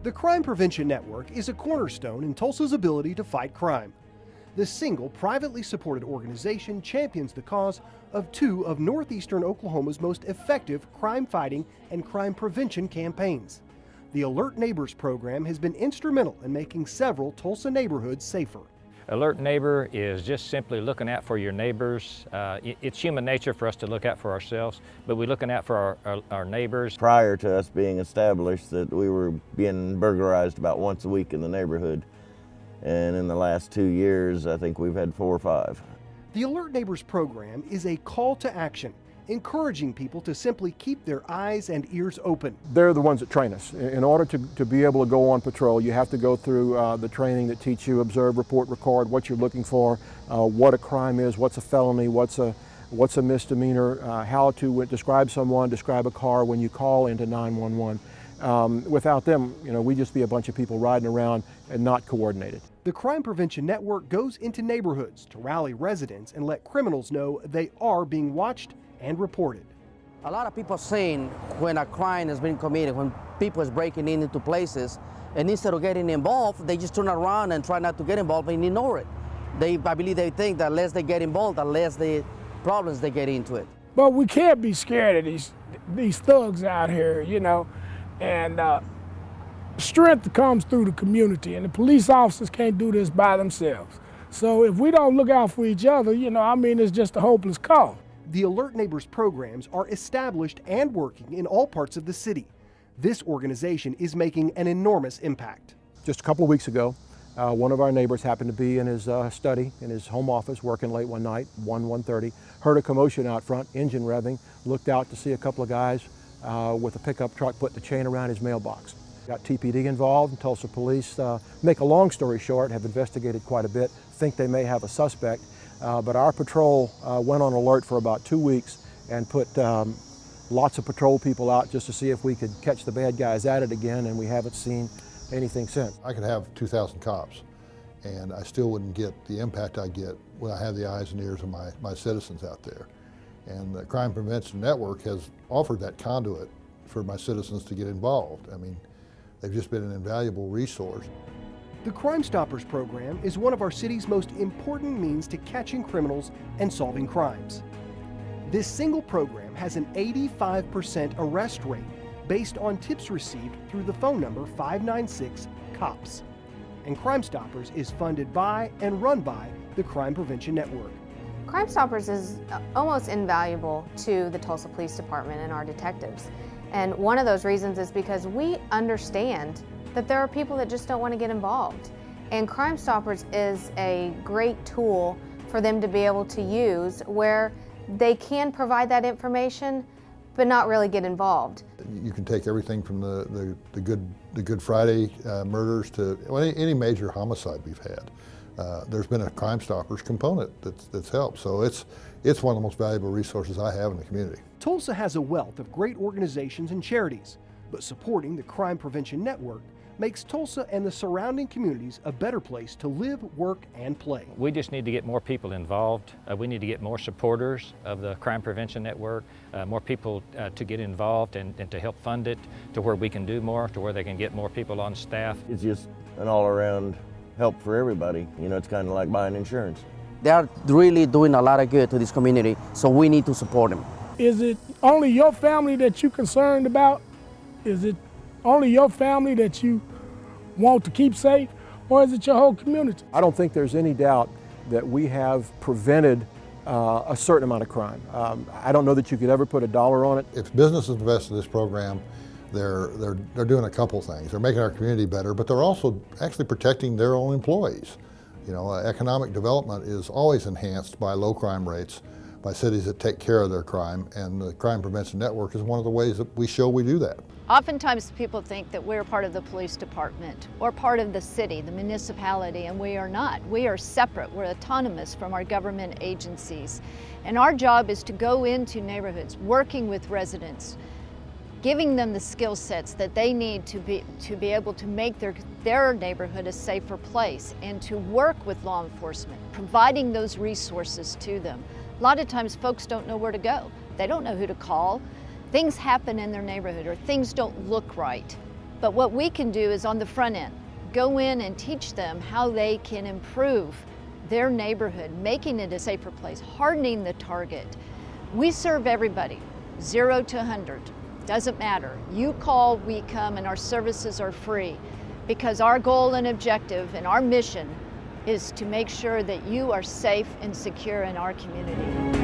The Crime Prevention Network is a cornerstone in Tulsa's ability to fight crime. This single, privately supported organization champions the cause of two of northeastern Oklahoma's most effective crime-fighting and crime prevention campaigns. The Alert Neighbors program has been instrumental in making several Tulsa neighborhoods safer. Alert Neighbor is just simply looking out for your neighbors. It's human nature for us to look out for ourselves, but we're looking out for our neighbors. Prior to us being established, that we were being burglarized about once a week in the neighborhood. And in the last 2 years, I think we've had 4 or 5. The Alert Neighbors program is a call to action, encouraging people to simply keep their eyes and ears open. They're the ones that train us. In order to be able to go on patrol, you have to go through the training that teach you observe, report, record, what you're looking for, what a crime is, what's a felony, what's a misdemeanor, how to describe someone, describe a car when you call into 911. Without them, we'd just be a bunch of people riding around and not coordinated. The Crime Prevention Network goes into neighborhoods to rally residents and let criminals know they are being watched and reported. A lot of people saying when a crime has been committed, when people is breaking into places, and instead of getting involved, they just turn around and try not to get involved and ignore it. I believe they think that less they get involved, the less the problems they get into it. But we can't be scared of these thugs out here, and strength comes through the community, and the police officers can't do this by themselves. So if we don't look out for each other, it's just a hopeless cause. The Alert Neighbors programs are established and working in all parts of the city. This organization is making an enormous impact. Just a couple of weeks ago, one of our neighbors happened to be in his study, in his home office, working late one night, 1:30, heard a commotion out front, engine revving, looked out to see a couple of guys with a pickup truck put the chain around his mailbox. Got TPD involved, and Tulsa police, make a long story short, have investigated quite a bit, think they may have a suspect, but our patrol went on alert for about 2 weeks and put lots of patrol people out just to see if we could catch the bad guys at it again, and we haven't seen anything since. I could have 2,000 cops, and I still wouldn't get the impact I get when I have the eyes and ears of my citizens out there. And the Crime Prevention Network has offered that conduit for my citizens to get involved. They've just been an invaluable resource. The Crime Stoppers program is one of our city's most important means to catching criminals and solving crimes. This single program has an 85% arrest rate based on tips received through the phone number 596-COPS. And Crime Stoppers is funded by and run by the Crime Prevention Network. Crime Stoppers is almost invaluable to the Tulsa Police Department and our detectives. And one of those reasons is because we understand that there are people that just don't want to get involved. And Crime Stoppers is a great tool for them to be able to use where they can provide that information but not really get involved. You can take everything from the Good Friday murders to any major homicide we've had. There's been a Crime Stoppers component that's helped. So it's one of the most valuable resources I have in the community. Tulsa has a wealth of great organizations and charities, but supporting the Crime Prevention Network makes Tulsa and the surrounding communities a better place to live, work, and play. We just need to get more people involved. We need to get more supporters of the Crime Prevention Network, more people to get involved and to help fund it to where we can do more, to where they can get more people on staff. It's just an all-around help for everybody. It's kind of like buying insurance. They are really doing a lot of good to this community, so we need to support them. Is it only your family that you're concerned about? Is it only your family that you want to keep safe, or is it your whole community? I don't think there's any doubt that we have prevented a certain amount of crime. I don't know that you could ever put a dollar on it. If businesses invest in this program, they're doing a couple things. They're making our community better, but they're also actually protecting their own employees. Economic development is always enhanced by low crime rates, by cities that take care of their crime, and the Crime Prevention Network is one of the ways that we show we do that. Oftentimes people think that we're part of the police department or part of the city, the municipality, and we are not. We are separate. We're autonomous from our government agencies. And our job is to go into neighborhoods, working with residents, giving them the skill sets that they need to be able to make their neighborhood a safer place, and to work with law enforcement, providing those resources to them. A lot of times folks don't know where to go. They don't know who to call. Things happen in their neighborhood or things don't look right. But what we can do is on the front end, go in and teach them how they can improve their neighborhood, making it a safer place, hardening the target. We serve everybody, 0 to 100, doesn't matter. You call, we come, and our services are free because our goal and objective and our mission is to make sure that you are safe and secure in our community.